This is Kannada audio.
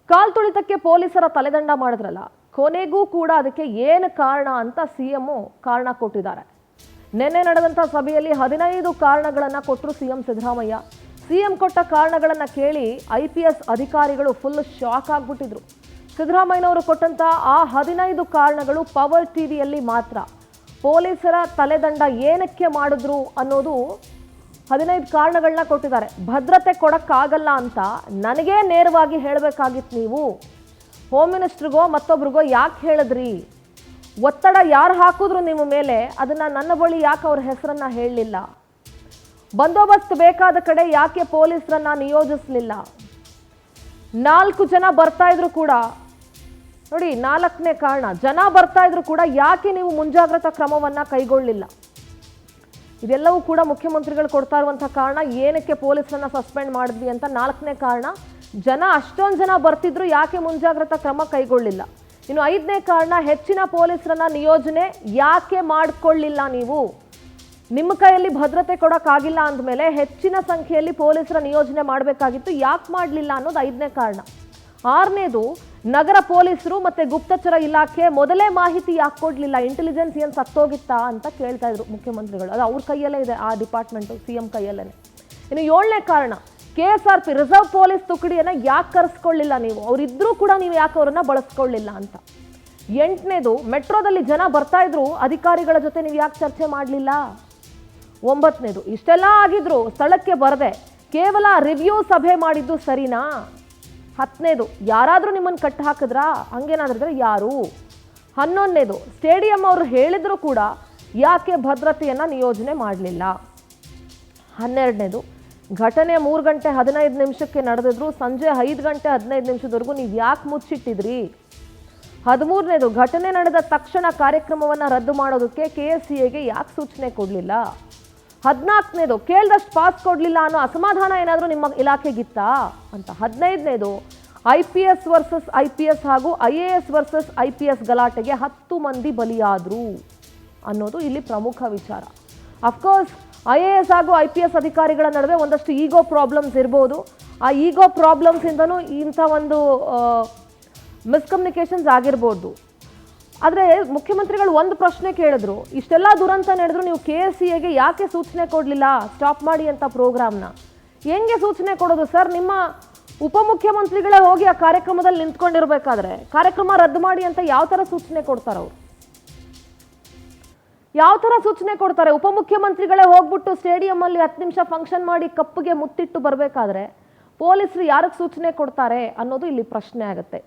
ಕಾಲ್ ತುಳಿತಕ್ಕೆ ಪೊಲೀಸರ ತಲೆದಂಡ ಮಾಡಿದ್ರಲ್ಲ, ಕೊನೆಗೂ ಕೂಡ ಅದಕ್ಕೆ ಏನು ಕಾರಣ ಅಂತ ಸಿಎಂ ಕಾರಣ ಕೊಟ್ಟಿದ್ದಾರೆ. ನಿನ್ನೆ ನಡೆದಂತ ಸಭೆಯಲ್ಲಿ 15 ಕಾರಣಗಳನ್ನು ಕೊಟ್ಟರು ಸಿಎಂ ಸಿದ್ದರಾಮಯ್ಯ. ಸಿಎಂ ಕೊಟ್ಟ ಕಾರಣಗಳನ್ನು ಕೇಳಿ IPS ಅಧಿಕಾರಿಗಳು ಫುಲ್ ಶಾಕ್ ಆಗ್ಬಿಟ್ಟಿದ್ರು. ಸಿದ್ದರಾಮಯ್ಯನವರು ಕೊಟ್ಟಂತ ಆ 15 ಕಾರಣಗಳು ಪವರ್ ಟಿವಿಯಲ್ಲಿ ಮಾತ್ರ. ಪೊಲೀಸರ ತಲೆದಂಡ ಏನಕ್ಕೆ ಮಾಡಿದ್ರು ಅನ್ನೋದು 15 ಕಾರಣಗಳನ್ನ ಕೊಟ್ಟಿದ್ದಾರೆ. ಭದ್ರತೆ ಕೊಡಕ್ಕಾಗಲ್ಲ ಅಂತ ನನಗೇ ನೇರವಾಗಿ ಹೇಳಬೇಕಾಗಿತ್ತು. ನೀವು ಹೋಮ್ ಮಿನಿಸ್ಟ್ರಿಗೋ ಮತ್ತೊಬ್ರಿಗೋ ಯಾಕೆ ಹೇಳಿದ್ರಿ? ಒತ್ತಡ ಯಾರು ಹಾಕಿದ್ರು ನಿಮ್ಮ ಮೇಲೆ, ಅದನ್ನ ನನ್ನ ಬಳಿ ಯಾಕೆ ಅವ್ರ ಹೆಸರನ್ನ ಹೇಳಲಿಲ್ಲ? ಬಂದೋಬಸ್ತ್ ಬೇಕಾದ ಕಡೆ ಯಾಕೆ ಪೊಲೀಸರನ್ನ ನಿಯೋಜಿಸಲಿಲ್ಲ? 4 ಜನ ಬರ್ತಾ ಇದ್ರು ಕೂಡ ನೋಡಿ, 4ನೇ ಕಾರಣ, ಜನ ಬರ್ತಾ ಇದ್ರು ಕೂಡ ಯಾಕೆ ನೀವು ಮುಂಜಾಗ್ರತಾ ಕ್ರಮವನ್ನ ಕೈಗೊಳ್ಳಲಿಲ್ಲ? ಇದೆಲ್ಲವೂ ಕೂಡ ಮುಖ್ಯಮಂತ್ರಿಗಳು ಕೊಡ್ತಾ ಇರುವಂತಹ ಕಾರಣ. ಏನಕ್ಕೆ ಪೊಲೀಸರನ್ನ ಸಸ್ಪೆಂಡ್ ಮಾಡಿದ್ವಿ ಅಂತ 4ನೇ ಕಾರಣ. ಜನ ಅಷ್ಟೊಂದು ಜನ ಬರ್ತಿದ್ರು, ಯಾಕೆ ಮುಂಜಾಗ್ರತಾ ಕ್ರಮ ಕೈಗೊಳ್ಳಿಲ್ಲ? ಇನ್ನು 5ನೇ ಕಾರಣ, ಹೆಚ್ಚಿನ ಪೊಲೀಸರನ್ನ ನಿಯೋಜನೆ ಯಾಕೆ ಮಾಡ್ಕೊಳ್ಳಿಲ್ಲ? ನೀವು ನಿಮ್ಮ ಕೈಯಲ್ಲಿ ಭದ್ರತೆ ಕೊಡೋಕ್ಕಾಗಿಲ್ಲ ಅಂದಮೇಲೆ ಹೆಚ್ಚಿನ ಸಂಖ್ಯೆಯಲ್ಲಿ ಪೊಲೀಸರ ನಿಯೋಜನೆ ಮಾಡಬೇಕಾಗಿತ್ತು, ಯಾಕೆ ಮಾಡಲಿಲ್ಲ ಅನ್ನೋದು 5ನೇ ಕಾರಣ. 6ನೇದು, ನಗರ ಪೊಲೀಸರು ಮತ್ತೆ ಗುಪ್ತಚರ ಇಲಾಖೆ ಮೊದಲೇ ಮಾಹಿತಿ ಯಾಕೆ ಕೊಡಲಿಲ್ಲ? ಇಂಟೆಲಿಜೆನ್ಸ್ ಏನು ಸತ್ತೋಗಿತ್ತಾ ಅಂತ ಕೇಳ್ತಾ ಇದ್ರು ಮುಖ್ಯಮಂತ್ರಿಗಳು. ಅದು ಅವ್ರ ಕೈಯಲ್ಲೇ ಇದೆ, ಆ ಡಿಪಾರ್ಟ್ಮೆಂಟು ಸಿಎಂ ಕೈಯಲ್ಲೇ. ಇನ್ನು 7ನೇ ಕಾರಣ, KSRP ರಿಸರ್ವ್ ಪೊಲೀಸ್ ತುಕಡಿಯನ್ನು ಯಾಕೆ ಕರೆಸ್ಕೊಳ್ಳಿಲ್ಲ ನೀವು? ಅವರಿದ್ರೂ ಕೂಡ ನೀವು ಯಾಕೆ ಅವರನ್ನ ಬಳಸ್ಕೊಳ್ಳಿಲ್ಲ ಅಂತ. 8ನೇದು, ಮೆಟ್ರೋದಲ್ಲಿ ಜನ ಬರ್ತಾ ಇದ್ರು, ಅಧಿಕಾರಿಗಳ ಜೊತೆ ನೀವು ಯಾಕೆ ಚರ್ಚೆ ಮಾಡಲಿಲ್ಲ? 9ನೇದು, ಇಷ್ಟೆಲ್ಲ ಆಗಿದ್ರು ಸ್ಥಳಕ್ಕೆ ಬರದೆ ಕೇವಲ ರಿವ್ಯೂ ಸಭೆ ಮಾಡಿದ್ದು ಸರಿನಾ? 10ನೇದು, ಯಾರಾದರೂ ನಿಮ್ಮನ್ನು ಕಟ್ಟು ಹಾಕಿದ್ರಾ? ಹಂಗೇನಾದ್ರೂ ಯಾರು? 11ನೇದು, ಸ್ಟೇಡಿಯಂ ಅವರು ಹೇಳಿದ್ರು ಕೂಡ ಯಾಕೆ ಭದ್ರತೆಯನ್ನು ನಿಯೋಜನೆ ಮಾಡಲಿಲ್ಲ? 12ನೇದು, ಘಟನೆ 3 ಗಂಟೆ 15 ನಿಮಿಷಕ್ಕೆ ನಡೆದಿದ್ರು, ಸಂಜೆ 5 ಗಂಟೆ 15 ನಿಮಿಷದವರೆಗೂ ನೀವು ಯಾಕೆ ಮುಚ್ಚಿಟ್ಟಿದ್ರಿ? 13ನೇದು, ಘಟನೆ ನಡೆದ ತಕ್ಷಣ ಕಾರ್ಯಕ್ರಮವನ್ನು ರದ್ದು ಮಾಡೋದಕ್ಕೆ KSCAಗೆ ಯಾಕೆ ಸೂಚನೆ ಕೊಡಲಿಲ್ಲ? 14ನೇದು, ಕೇಳಿದಷ್ಟು ಪಾಸ್ ಕೊಡಲಿಲ್ಲ ಅನ್ನೋ ಅಸಮಾಧಾನ ಏನಾದರೂ ನಿಮ್ಮ ಇಲಾಖೆಗಿತ್ತಾ ಅಂತ. 15ನೇದು, IPS ವರ್ಸಸ್ IPS ಹಾಗೂ IAS ವರ್ಸಸ್ IPS ಗಲಾಟೆಗೆ 10 ಮಂದಿ ಬಲಿಯಾದ್ರು ಅನ್ನೋದು ಇಲ್ಲಿ ಪ್ರಮುಖ ವಿಚಾರ. ಅಫ್ಕೋರ್ಸ್ IAS ಹಾಗೂ IPS ಅಧಿಕಾರಿಗಳ ನಡುವೆ ಒಂದಷ್ಟು ಈಗೋ ಪ್ರಾಬ್ಲಮ್ಸ್ ಇರ್ಬೋದು. ಆ ಈಗೋ ಪ್ರಾಬ್ಲಮ್ಸ್ ಇಂದನೂ ಇಂಥ ಒಂದು ಮಿಸ್ಕಮ್ಯುನಿಕೇಷನ್ಸ್ ಆಗಿರ್ಬೋದು. ಆದರೆ ಮುಖ್ಯಮಂತ್ರಿಗಳು ಒಂದು ಪ್ರಶ್ನೆ ಕೇಳಿದ್ರು, ಇಷ್ಟೆಲ್ಲ ದುರಂತ ನಡೆದ್ರು ನೀವು KSCAಗೆ ಯಾಕೆ ಸೂಚನೆ ಕೊಡಲಿಲ್ಲ ಸ್ಟಾಪ್ ಮಾಡಿ ಅಂತ ಪ್ರೋಗ್ರಾಮ್ನ? ಹೆಂಗೆ ಸೂಚನೆ ಕೊಡೋದು ಸರ್? ನಿಮ್ಮ ಉಪಮುಖ್ಯಮಂತ್ರಿಗಳೇ ಹೋಗಿ ಆ ಕಾರ್ಯಕ್ರಮದಲ್ಲಿ ನಿಂತ್ಕೊಂಡಿರ್ಬೇಕಾದ್ರೆ ಕಾರ್ಯಕ್ರಮ ರದ್ದು ಮಾಡಿ ಅಂತ ಯಾವ ಥರ ಸೂಚನೆ ಕೊಡ್ತಾರೆ ಅವರು? ಯಾವ ಥರ ಸೂಚನೆ ಕೊಡ್ತಾರೆ? ಉಪಮುಖ್ಯಮಂತ್ರಿಗಳೇ ಹೋಗ್ಬಿಟ್ಟು ಸ್ಟೇಡಿಯಂ ಅಲ್ಲಿ 10 ನಿಮಿಷ ಫಂಕ್ಷನ್ ಮಾಡಿ ಕಪ್ಪಿಗೆ ಮುತ್ತಿಟ್ಟು ಬರಬೇಕಾದ್ರೆ ಪೊಲೀಸರು ಯಾರಿಗೆ ಸೂಚನೆ ಕೊಡ್ತಾರೆ ಅನ್ನೋದು ಇಲ್ಲಿ ಪ್ರಶ್ನೆ ಆಗುತ್ತೆ.